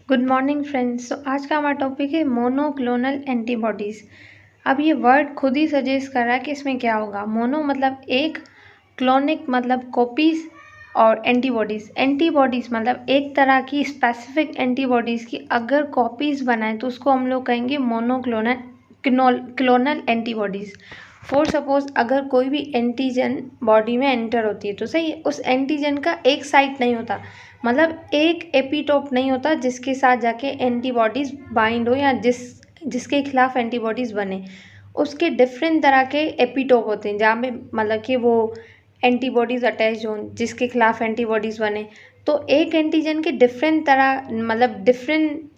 Good morning friends. तो आज का हमारा टॉपिक है मोनोक्लोनल एंटीबॉडीज़। अब ये वर्ड खुद ही सजेस्ट कर रहा है कि इसमें क्या होगा। मोनो मतलब एक, क्लोनिक मतलब कॉपीज़, और एंटीबॉडीज़ मतलब एक तरह की स्पेसिफिक एंटीबॉडीज़ की अगर कॉपीज़ बनाएं तो उसको हम लोग कहेंगे क्लोनल एंटीबॉडीज़। फॉर सपोज अगर कोई भी एंटीजन बॉडी में एंटर होती है तो सही है, उस एंटीजन का एक साइट नहीं होता, मतलब एक एपिटोप नहीं होता जिसके साथ जाके एंटीबॉडीज़ बाइंड हो या जिसके खिलाफ एंटीबॉडीज़ बने। उसके डिफरेंट तरह के एपिटोप होते हैं जहाँ पे मतलब कि वो एंटीबॉडीज़ अटैच हों जिसके खिलाफ एंटीबॉडीज़ बने। तो एक एंटीजन के डिफरेंट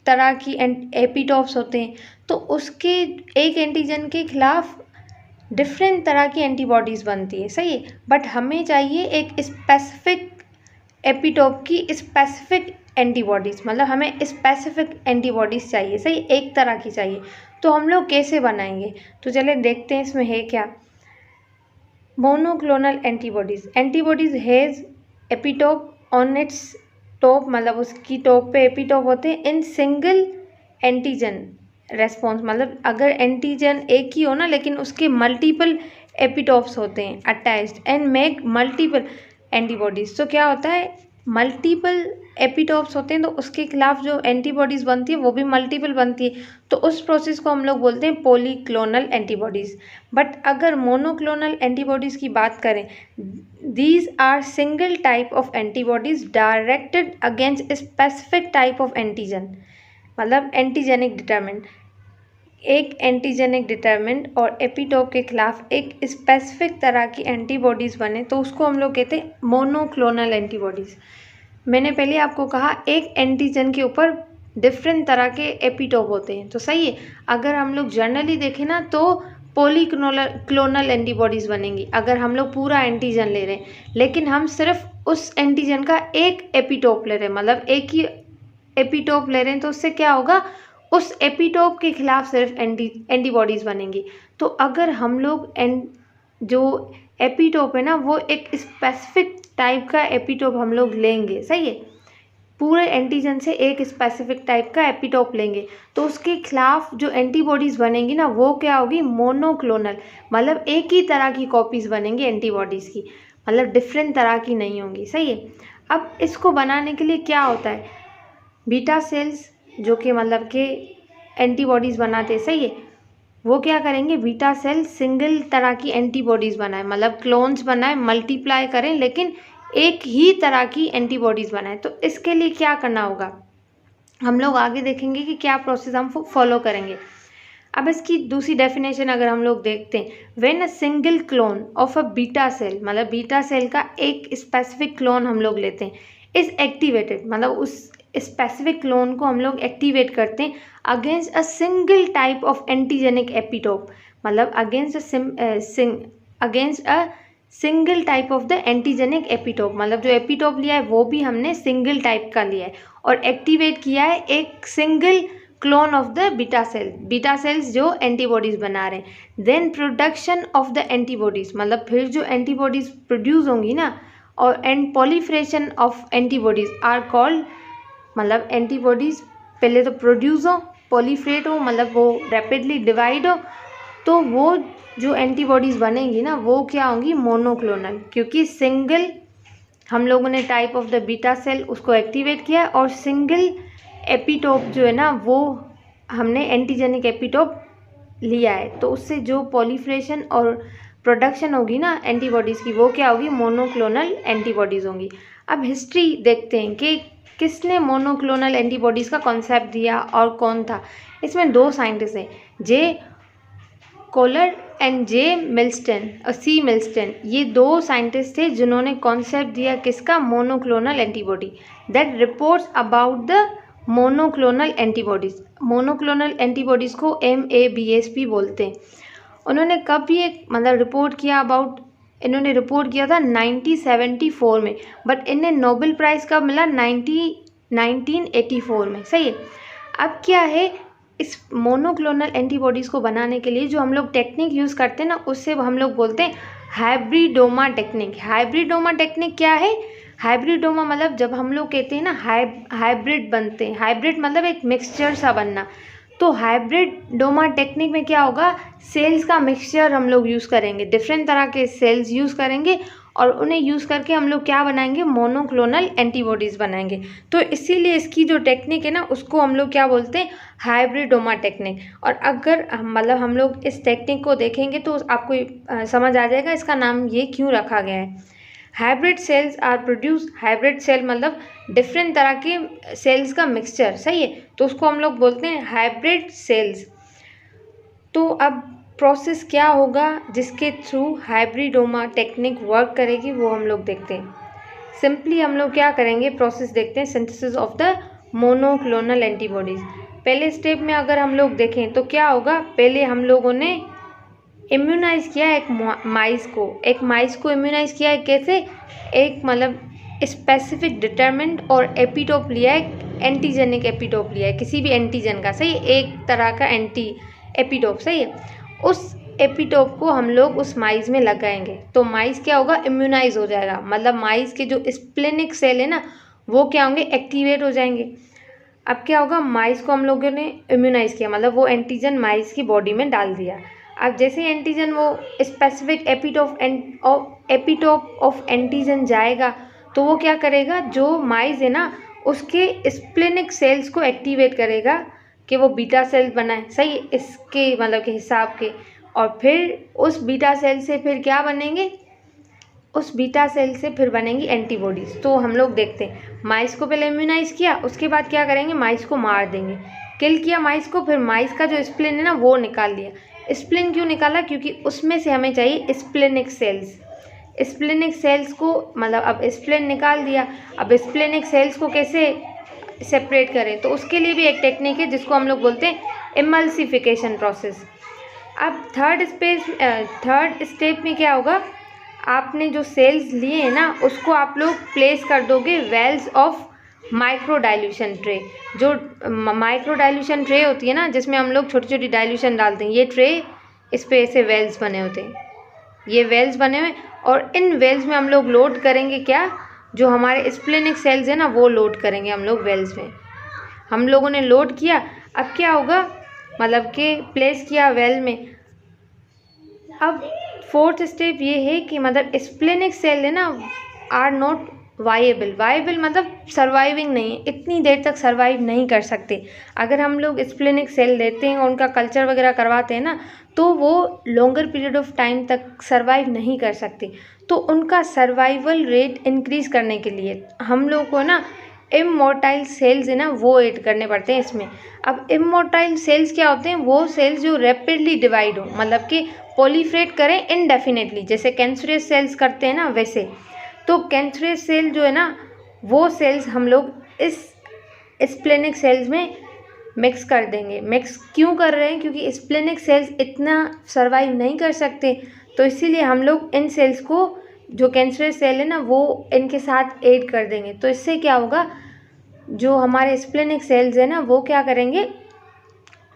तरह की एपिटोप्स होते हैं, तो उसके एक एंटीजन के खिलाफ डिफरेंट तरह की एंटीबॉडीज़ बनती है, सही है। बट हमें चाहिए एक स्पेसिफिक एपिटोप की स्पेसिफिक एंटीबॉडीज़, मतलब हमें स्पेसिफिक एंटीबॉडीज़ चाहिए, सही, एक तरह की चाहिए। तो हम लोग कैसे बनाएंगे, तो चले देखते हैं इसमें है क्या। Monoclonal antibodies has epitope on its top, मतलब उसकी टॉप पे एपिटोप होते हैं इन सिंगल एंटीजन रेस्पॉन्स, मतलब अगर एंटीजन एक ही हो ना लेकिन उसके मल्टीपल एपिटोप्स होते हैं attached and make multiple antibodies. तो क्या होता है, मल्टीपल एपिटोप्स होते हैं तो उसके खिलाफ जो एंटीबॉडीज़ बनती है वो भी मल्टीपल बनती है, तो उस प्रोसेस को हम लोग बोलते हैं पॉलीक्लोनल एंटीबॉडीज़। बट अगर मोनोक्लोनल एंटीबॉडीज़ की बात करें, these are single type of antibodies directed against specific type of antigen, मतलब एंटीजेनिक डिटरमिनेंट, एक एंटीजेनिक डिटरमिनेंट और एपिटोप के खिलाफ एक स्पेसिफिक तरह की एंटीबॉडीज़ बने तो उसको हम लोग कहते हैं मोनोक्लोनल एंटीबॉडीज़। मैंने पहले आपको कहा एक एंटीजन के ऊपर डिफरेंट तरह के एपिटोप होते हैं, तो सही है। अगर हम लोग जनरली देखें ना तो क्लोनल एंटीबॉडीज़ बनेंगी अगर हम लोग पूरा एंटीजन ले रहे हैं, लेकिन हम सिर्फ उस एंटीजन का एक एपिटोप ले रहे हैं, मतलब एक ही एपिटोप ले रहे हैं, तो उससे क्या होगा, उस एपिटोप के खिलाफ सिर्फ एंटीबॉडीज़ बनेंगी। तो अगर हम लोग जो एपिटोप है ना वो एक स्पेसिफिक टाइप का एपिटोप हम लोग लेंगे, सही है, पूरे एंटीजन से एक स्पेसिफिक टाइप का एपिटोप लेंगे तो उसके खिलाफ जो एंटीबॉडीज़ बनेंगी ना वो क्या होगी, मोनोक्लोनल, मतलब एक ही तरह की कॉपीज़ बनेंगी एंटीबॉडीज़ की, मतलब डिफरेंट तरह की नहीं होंगी, सही है। अब इसको बनाने के लिए क्या होता है, बीटा सेल्स जो कि मतलब कि एंटीबॉडीज़ बनाते हैं, सही है, वो क्या करेंगे, बीटा सेल सिंगल तरह की एंटीबॉडीज़ बनाए, मतलब क्लोन्स बनाए, मल्टीप्लाई करें, लेकिन एक ही तरह की एंटीबॉडीज़ बनाए। तो इसके लिए क्या करना होगा, हम लोग आगे देखेंगे कि क्या प्रोसेस हम फॉलो करेंगे। अब इसकी दूसरी डेफिनेशन अगर हम लोग देखते हैं, when a single clone of a beta cell, मतलब बीटा सेल का एक स्पेसिफिक क्लोन हम लोग लेते हैं, इज एक्टिवेटेड, मतलब उस स्पेसिफिक क्लोन को हम लोग एक्टिवेट करते हैं against a single type of antigenic epitope, मतलब against a single type of the antigenic epitope, मतलब जो एपिटोप लिया है वो भी हमने सिंगल टाइप का लिया है और एक्टिवेट किया है एक single clone of the beta cells जो एंटीबॉडीज़ बना रहे हैं। Then production of the antibodies, मतलब फिर जो एंटीबॉडीज़ प्रोड्यूस होंगी ना, और and proliferation of antibodies are called, मतलब एंटीबॉडीज़ पहले तो प्रोड्यूस हो, पॉलीफ्रेट हो, मतलब वो रैपिडली डिवाइड हो, तो वो जो एंटीबॉडीज़ बनेंगी ना वो क्या होंगी, मोनोक्लोनल, क्योंकि सिंगल हम लोगों ने type of the beta cell उसको एक्टिवेट किया और सिंगल एपिटोप जो है ना वो हमने एंटीजेनिक एपिटोप लिया है, तो उससे जो पॉलीफ्रेशन और प्रोडक्शन होगी ना एंटीबॉडीज़ की वो क्या होगी, मोनोक्लोनल एंटीबॉडीज़ होंगी। अब हिस्ट्री देखते हैं कि किसने मोनोक्लोनल एंटीबॉडीज़ का कॉन्सेप्ट दिया और कौन था। इसमें दो साइंटिस्ट हैं, जे कोलर एंड जे मिल्स्टन और सी मिल्स्टन, ये दो साइंटिस्ट थे जिन्होंने कॉन्सेप्ट दिया किसका, monoclonal antibody, that reports about the monoclonal antibodies. Monoclonal antibodies को MABSP बोलते हैं। उन्होंने कब ये मतलब रिपोर्ट किया अबाउट, इन्होंने रिपोर्ट किया था 1974 में, बट इन्हें नोबेल प्राइज़ कब मिला, 1984 में, सही है। अब क्या है, इस मोनोक्लोनल एंटीबॉडीज़ को बनाने के लिए जो हम लोग टेक्निक यूज़ करते हैं ना उससे हम लोग बोलते हैं हाइब्रिडोमा टेक्निक। हाइब्रिडोमा टेक्निक क्या है, हाइब्रिडोमा मतलब जब हम लोग कहते हैं ना हाइब्रिड बनते हैं, हाइब्रिड मतलब एक मिक्सचर सा बनना। तो हाइब्रिडोमा टेक्निक में क्या होगा, सेल्स का मिक्सचर हम लोग यूज़ करेंगे, डिफरेंट तरह के सेल्स यूज़ करेंगे और उन्हें यूज़ करके हम लोग क्या बनाएंगे, मोनोक्लोनल एंटीबॉडीज़ बनाएंगे। तो इसीलिए इसकी जो टेक्निक है ना उसको हम लोग क्या बोलते हैं, हाइब्रिडोमा टेक्निक। और अगर मतलब हम लोग इस टेक्निक को देखेंगे तो आपको समझ आ जाएगा इसका नाम ये क्यों रखा गया है। Hybrid cells are produce, hybrid cell मतलब डिफरेंट तरह के सेल्स का मिक्सचर, सही है, तो उसको हम लोग बोलते हैं हाइब्रिड सेल्स। तो अब प्रोसेस क्या होगा जिसके थ्रू हाइब्रिडोमा टेक्निक वर्क करेगी वो हम लोग देखते हैं। सिंपली हम लोग क्या करेंगे, प्रोसेस देखते हैं, synthesis of the monoclonal antibodies. पहले स्टेप में अगर हम लोग देखें तो क्या होगा, पहले हम लोगों ने इम्यूनाइज किया एक माइस को इम्यूनाइज किया है। कैसे, एक मतलब स्पेसिफिक डिटरमिनेंट और एपिटोप लिया है, एंटीजेनिक एपिटोप लिया है किसी भी एंटीजन का, सही, एक तरह का एंटी एपिटोप, सही है। उस एपिटोप को हम लोग उस माइस में लगाएंगे तो माइस क्या होगा, इम्यूनाइज हो जाएगा, मतलब माइस के जो स्प्लेनिक सेल है ना वो क्या होंगे, एक्टिवेट हो जाएंगे। अब क्या होगा, माइस को हम लोगों ने इम्यूनाइज किया, मतलब वो एंटीजन माइस की बॉडी में डाल दिया। अब जैसे एंटीजन वो स्पेसिफिक एपिटोप ऑफ एंटीजन जाएगा तो वो क्या करेगा, जो माइस है ना उसके स्प्लेनिक सेल्स को एक्टिवेट करेगा कि वो बीटा सेल बनाए, सही, इसके मतलब के हिसाब के। और फिर उस बीटा सेल से फिर क्या बनेंगे, उस बीटा सेल से फिर बनेंगी एंटीबॉडीज़। तो हम लोग देखते हैं, माइस को पहले इम्यूनाइज किया, उसके बाद क्या करेंगे, माइस को मार देंगे, किल किया माइस को, फिर माइस का जो स्प्लेन है ना वो निकाल लिया। स्प्लेन क्यों निकाला, क्योंकि उसमें से हमें चाहिए स्प्लेनिक सेल्स। स्प्लेनिक सेल्स को मतलब अब स्प्लेन निकाल दिया, अब स्प्लेनिक सेल्स को कैसे सेपरेट करें, तो उसके लिए भी एक टेक्निक है जिसको हम लोग बोलते हैं इमल्सिफिकेशन प्रोसेस। अब थर्ड स्टेप में क्या होगा, आपने जो सेल्स लिए हैं ना उसको आप लोग प्लेस कर दोगे wells of micro dilution tray. जो माइक्रो डाइल्यूशन ट्रे होती है ना जिसमें हम लोग छोटी छोटी डाइल्यूशन डालते हैं, ये ट्रे, इस पे ऐसे वेल्स बने होते हैं, ये वेल्स बने हुए, और इन वेल्स में हम लोग लोड करेंगे क्या, जो हमारे स्प्लेनिक सेल्स है ना वो लोड करेंगे हम लोग वेल्स में। हम लोगों ने लोड किया, अब क्या होगा, मतलब कि प्लेस किया वेल में। अब फोर्थ स्टेप ये है कि मतलब स्प्लेनिक सेल है ना आर नॉट वाइएबल मतलब सर्वाइविंग नहीं है, इतनी देर तक सर्वाइव नहीं कर सकते। अगर हम लोग स्प्लेनिक सेल देते हैं और उनका कल्चर वगैरह करवाते हैं ना तो वो लॉन्गर पीरियड ऑफ टाइम तक सर्वाइव नहीं कर सकते। तो उनका सर्वाइवल रेट इंक्रीज़ करने के लिए हम लोग को ना इमोर्टाइल सेल्स है ना वो ऐड करने पड़ते हैं इसमें। अब इमोर्टाइल सेल्स क्या होते हैं, वो सेल्स जो रैपिडली डिवाइड हो, मतलब कि पॉलीफ्रेट करें इनडेफिनेटली, जैसे कैंसरस सेल्स करते हैं ना वैसे। तो कैंसरस सेल जो है ना वो सेल्स हम लोग इस स्प्लेनिक सेल्स में मिक्स कर देंगे। मिक्स क्यों कर रहे हैं, क्योंकि स्प्लेनिक सेल्स इतना सर्वाइव नहीं कर सकते, तो इसीलिए हम लोग इन सेल्स को, जो कैंसरस सेल है ना वो इनके साथ ऐड कर देंगे। तो इससे क्या होगा, जो हमारे स्प्लेनिक सेल्स है ना वो क्या करेंगे,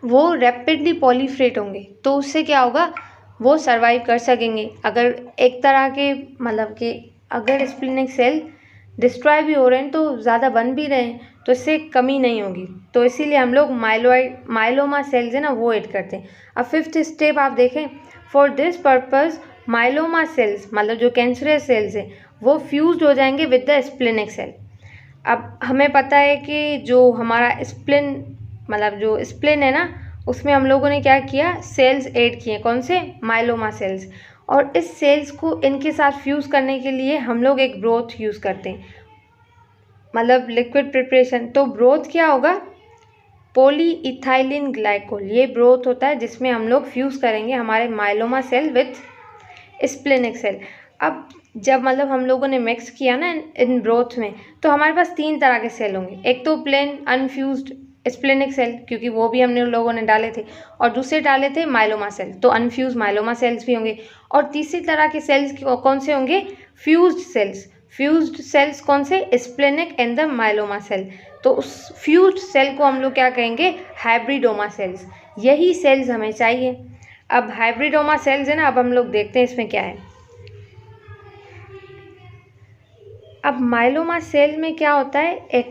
वो रैपिडली पॉलीफ्रेट होंगे, तो उससे क्या होगा, वो सर्वाइव कर सकेंगे। अगर एक तरह के मतलब कि अगर स्प्लेनिक सेल डिस्ट्रॉय भी हो रहे हैं तो ज़्यादा बन भी रहे हैं तो इससे कमी नहीं होगी, तो इसीलिए हम लोग माइलोमा सेल्स है ना वो ऐड करते हैं। अब फिफ्थ स्टेप आप देखें, for this purpose myeloma sales मतलब जो कैंसरस सेल्स हैं वो फ्यूज्ड हो जाएंगे विद द स्प्लेनिक सेल। अब हमें पता है कि जो हमारा स्प्लिन मतलब जो स्प्लिन है ना उसमें हम लोगों ने क्या किया, सेल्स ऐड किए, कौन से, माइलोमा सेल्स। और इस सेल्स को इनके साथ फ्यूज़ करने के लिए हम लोग एक ब्रोथ यूज़ करते हैं, मतलब लिक्विड प्रिपरेशन। तो ब्रोथ क्या होगा, पॉलीइथाइलिन ग्लाइकोल, ये ब्रोथ होता है जिसमें हम लोग फ्यूज़ करेंगे हमारे myeloma cell with splenic cell. अब जब मतलब हम लोगों ने मिक्स किया ना इन ब्रोथ में, तो हमारे पास तीन तरह के सेल होंगे, एक तो प्लेन अनफ्यूज्ड स्प्लेनिक सेल क्योंकि वो भी हमने लोगों ने डाले थे, और दूसरे डाले थे माइलोमा सेल, तो अनफ्यूज माइलोमा सेल्स भी होंगे। और तीसरी तरह के सेल्स कौन से होंगे, फ्यूज्ड सेल्स। फ्यूज्ड सेल्स कौन से, splenic and the myeloma cell. तो उस फ्यूज्ड सेल को हम लोग क्या कहेंगे, हाइब्रिडोमा सेल्स। यही सेल्स हमें चाहिए। अब हाइब्रिडोमा सेल्स है ना, अब हम लोग देखते हैं इसमें क्या है। अब माइलोमा सेल में क्या होता है, एक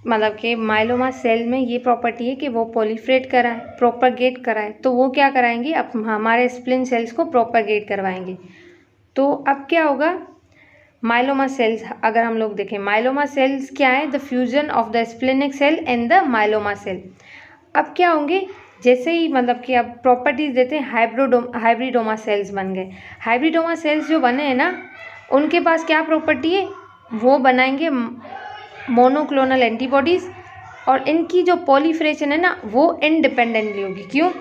मतलब कि माइलोमा सेल में ये प्रॉपर्टी है कि वो प्रोलिफरेट कराए, प्रोपगेट कराए। तो वो क्या कराएंगे, अब हमारे स्प्लिन सेल्स को प्रोपगेट करवाएंगे। तो अब क्या होगा, माइलोमा सेल्स अगर हम लोग देखें, माइलोमा सेल्स क्या है, the fusion of the splenic cell and the myeloma cell. अब क्या होंगे, जैसे ही मतलब कि अब प्रॉपर्टीज देते हैं, हाइब्रिडोमा सेल्स बन गए। हाइब्रिडोमा सेल्स जो बने हैं ना, उनके पास क्या प्रॉपर्टी है, वो बनाएंगे मोनोक्लोनल एंटीबॉडीज़, और इनकी जो पॉलीफरेशन है ना वो इंडिपेंडेंटली होगी। क्यों,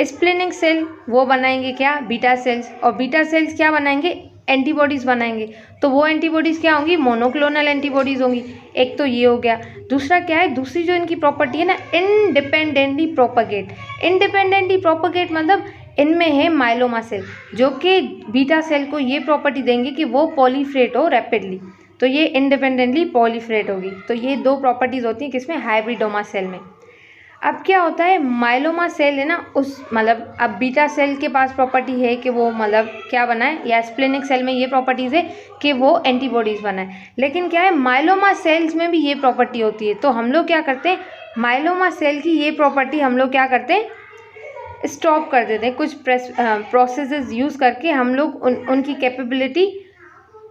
स्प्लिनिक सेल वो बनाएंगे क्या, बीटा सेल्स, और बीटा सेल्स क्या बनाएंगे, एंटीबॉडीज़ बनाएंगे। तो वो एंटीबॉडीज़ क्या होंगी, मोनोक्लोनल एंटीबॉडीज़ होंगी। एक तो ये हो गया। दूसरा क्या है, दूसरी जो इनकी प्रॉपर्टी है ना, इंडिपेंडेंटली प्रोपगेट। इंडिपेंडेंटली प्रोपगेट मतलब इनमें है माइलोमा सेल, जो कि बीटा सेल को ये प्रॉपर्टी देंगे कि वो पॉलीफ्रेट हो रैपिडली। तो ये इंडिपेंडेंटली पॉलीफ्रेट होगी। तो ये दो प्रॉपर्टीज़ होती हैं किसमें, हाइब्रिडोमा सेल में। अब क्या होता है, माइलोमा सेल है ना, उस मतलब अब बीटा सेल के पास प्रॉपर्टी है कि वो मतलब क्या बनाए, या स्प्लिनिक सेल में ये प्रॉपर्टीज़ है कि वो एंटीबॉडीज़ बनाए। लेकिन क्या है, माइलोमा सेल्स में भी ये प्रॉपर्टी होती है। तो हम लोग क्या करते हैं, माइलोमा सेल की ये प्रॉपर्टी हम लोग क्या करते हैं, स्टॉप कर देते हैं। कुछ प्रोसेसेस यूज़ करके हम लोग उनकी कैपेबिलिटी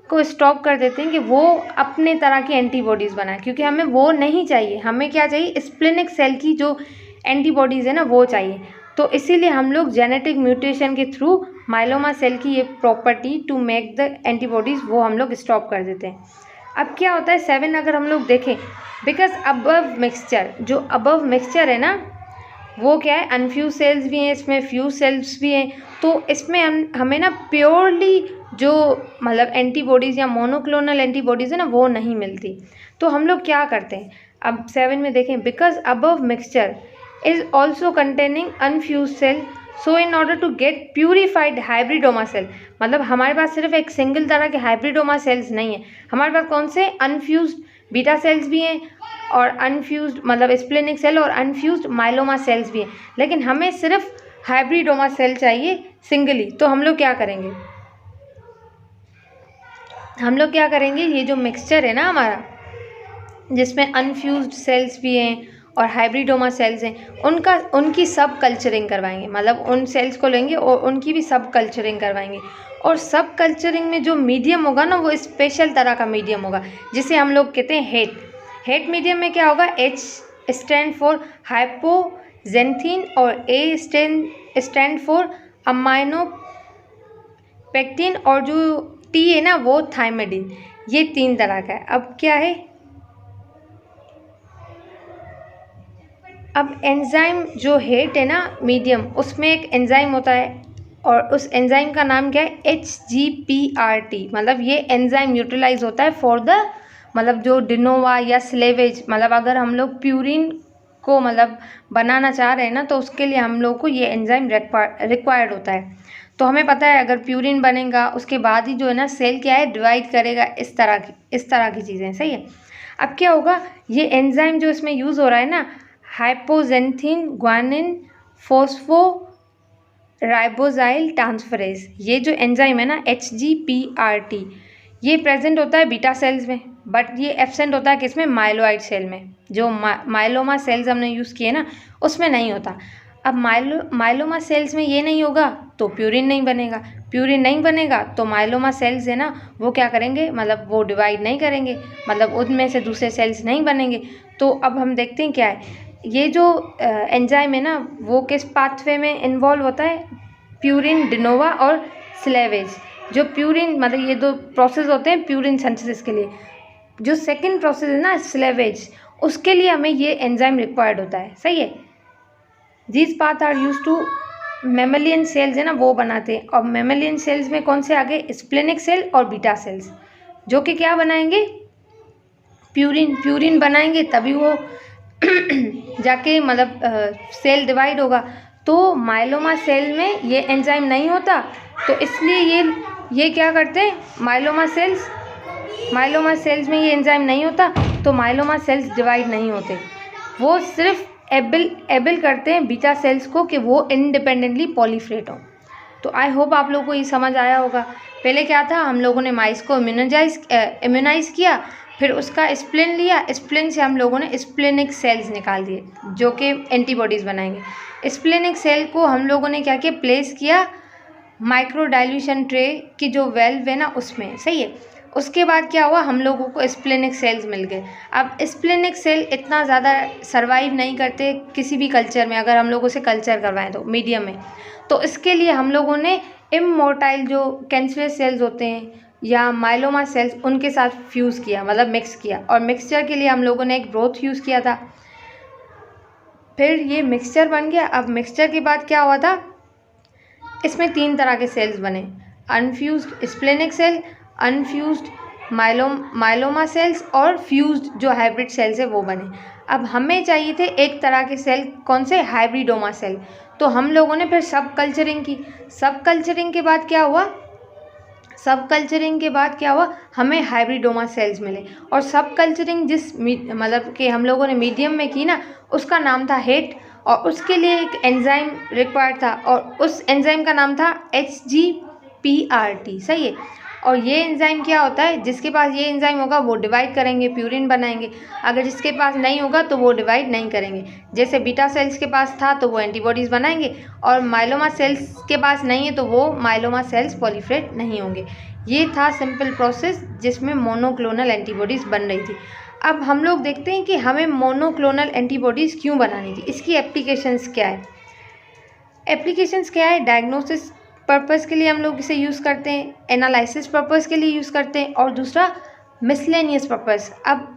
को स्टॉप कर देते हैं कि वो अपने तरह की एंटीबॉडीज़ बनाए, क्योंकि हमें वो नहीं चाहिए। हमें क्या चाहिए, स्प्लिनिक सेल की जो एंटीबॉडीज़ है ना वो चाहिए। तो इसीलिए हम लोग जेनेटिक म्यूटेशन के थ्रू माइलोमा सेल की ये property to make the antibodies वो हम लोग स्टॉप कर देते हैं। अब क्या होता है 7 अगर हम लोग देखें, बिकॉज अबव मिक्सचर, जो अबव मिक्सचर है ना वो क्या है, अनफ्यूज सेल्स भी हैं इसमें, फ्यूज सेल्स भी हैं। तो इसमें हमें ना प्योरली जो मतलब एंटीबॉडीज़ या मोनोक्लोनल एंटीबॉडीज़ है ना वो नहीं मिलती। तो हम लोग क्या करते हैं, अब 7 में देखें, because above mixture is also containing unfuse cell, so in order to get purified hybridoma cell. मतलब हमारे पास सिर्फ एक सिंगल तरह के हाइब्रिडोमा सेल्स नहीं है, हमारे पास कौन से, अनफ्यूज बीटा सेल्स भी हैं, और अनफ्यूज्ड मतलब स्प्लिनिक सेल और अनफ्यूज्ड माइलोमा सेल्स भी हैं। लेकिन हमें सिर्फ हाइब्रिडोमा सेल चाहिए सिंगली। तो हम लोग क्या करेंगे, ये जो मिक्सचर है ना हमारा, जिसमें अनफ्यूज्ड सेल्स भी हैं और हाइब्रिडोमा सेल्स हैं, उनकी सब कल्चरिंग करवाएंगे। मतलब उन सेल्स को लेंगे और उनकी भी सब कल्चरिंग करवाएंगे। और सब कल्चरिंग में जो मीडियम होगा ना वो स्पेशल तरह का मीडियम होगा, जिसे हम लोग कहते हैं हेट मीडियम में क्या होगा, H स्टैंड फॉर हाइपोजेंथीन और A स्टैंड फॉर अमाइनोपेक्टिन, और जो T है ना वो थाइमिडिन। ये 3 तरह का है। अब क्या है, अब एंजाइम जो हेट है ना मीडियम, उसमें एक एंजाइम होता है और उस एंजाइम का नाम क्या है, HGPRT। मतलब ये एंजाइम यूटिलाइज होता है फॉर द मतलब जो डिनोवा या स्लेवेज, मतलब अगर हम लोग प्यूरिन को मतलब बनाना चाह रहे हैं ना तो उसके लिए हम लोग को ये एंजाइम रिक्वायर्ड होता है। तो हमें पता है अगर प्यूरिन बनेगा उसके बाद ही जो है ना सेल क्या है, डिवाइड करेगा, इस तरह की चीज़ें, सही है। अब क्या होगा, ये एंजाइम जो इसमें यूज़ हो रहा है ना, हाइपोजेंथीन ग्वानिन फोस्फोराइबोजाइल ट्रांसफरेज, ये जो एंजाइम है ना HGPRT, ये प्रेजेंट होता है बीटा सेल्स में, बट ये एब्सेंट होता है किसमें, माइलोइड सेल में। जो माइलोमा सेल्स हमने यूज़ किए ना उसमें नहीं होता। अब माइलोमा सेल्स में ये नहीं होगा तो प्यूरिन नहीं बनेगा, तो माइलोमा सेल्स है ना वो क्या करेंगे, मतलब वो डिवाइड नहीं करेंगे, मतलब उनमें से दूसरे सेल्स नहीं बनेंगे। तो अब हम देखते हैं क्या है, ये जो एंजाइम है ना वो किस पाथवे में इन्वॉल्व होता है, प्यूरिन डिनोवा और स्लेवेज। जो प्यूरिन मतलब ये 2 प्रोसेस होते हैं प्यूरिन सिंथेसिस के लिए। जो सेकंड प्रोसेस है ना स्लेवेज, उसके लिए हमें ये एंजाइम रिक्वायर्ड होता है, सही है। This path are use to mammalian cells है ना वो बनाते हैं। और मेमेलियन सेल्स में कौन से आगे, स्प्लिनिक सेल और बीटा सेल्स, जो कि क्या बनाएंगे, प्यूरिन बनाएंगे, तभी वो जाके मतलब सेल डिवाइड होगा। तो माइलोमा सेल में ये एंजाइम नहीं होता, तो इसलिए ये क्या करते हैं, माइलोमा सेल्स में ये एंजाइम नहीं होता, तो माइलोमा सेल्स डिवाइड नहीं होते। वो सिर्फ एबल करते हैं बीटा सेल्स को कि वो इंडिपेंडेंटली पॉलीफ्रेट हो। तो आई होप आप लोगों को ये समझ आया होगा। पहले क्या था, हम लोगों ने माइस को इम्यूनाइज किया फिर उसका स्प्लिन लिया, स्प्लिन से हम लोगों ने स्प्लेनिक सेल्स निकाल दिए जो कि एंटीबॉडीज़ बनाएंगे। स्प्लेनिक सेल को हम लोगों ने क्या किया, प्लेस किया माइक्रो डाइल्यूशन ट्रे की जो वेल्व है ना उसमें, सही है। उसके बाद क्या हुआ, हम लोगों को स्प्लेनिक सेल्स मिल गए। अब स्प्लेनिक सेल इतना ज़्यादा सर्वाइव नहीं करते किसी भी कल्चर में, अगर हम लोग उसे कल्चर करवाएं तो मीडियम में, तो इसके लिए हम लोगों ने इमोर्टाइल जो कैंसरस सेल्स होते हैं या माइलोमा सेल्स उनके साथ फ्यूज़ किया, मतलब मिक्स किया। और मिक्सचर के लिए हम लोगों ने एक ब्रोथ यूज़ किया था। फिर ये मिक्सचर बन गया। अब मिक्सचर के बाद क्या हुआ था, इसमें 3 तरह के सेल्स बने, unfused splenic cell, unfused myeloma sales और फ्यूज्ड जो हाइब्रिड सेल्स है वो बने। अब हमें चाहिए थे एक तरह के सेल, कौन से, हाइब्रिडोमा सेल। तो हम लोगों ने फिर सब कल्चरिंग की। सब कल्चरिंग के बाद क्या हुआ, हमें हाइब्रिडोमा सेल्स मिले। और सब कल्चरिंग जिस मतलब कि हम लोगों ने मीडियम में की ना, उसका नाम था हेट। और उसके लिए एक एंजाइम रिक्वायर्ड था और उस एंजाइम का नाम था HGPRT, सही है। और ये एंजाइम क्या होता है, जिसके पास ये एंजाइम होगा वो डिवाइड करेंगे, प्यूरिन बनाएंगे। अगर जिसके पास नहीं होगा तो वो डिवाइड नहीं करेंगे। जैसे बीटा सेल्स के पास था तो वो एंटीबॉडीज़ बनाएंगे, और माइलोमा सेल्स के पास नहीं है तो वो माइलोमा सेल्स प्रोलिफरेट नहीं होंगे। ये था सिंपल प्रोसेस जिसमें मोनोक्लोनल एंटीबॉडीज़ बन रही थी। अब हम लोग देखते हैं कि हमें मोनोक्लोनल एंटीबॉडीज़ क्यों बनानी थी, इसकी एप्लीकेशंस क्या है। डायग्नोसिस पर्पस के लिए हम लोग इसे यूज़ करते हैं, एनालिसिस पर्पस के लिए यूज़ करते हैं, और दूसरा मिसलेनियस पर्पस। अब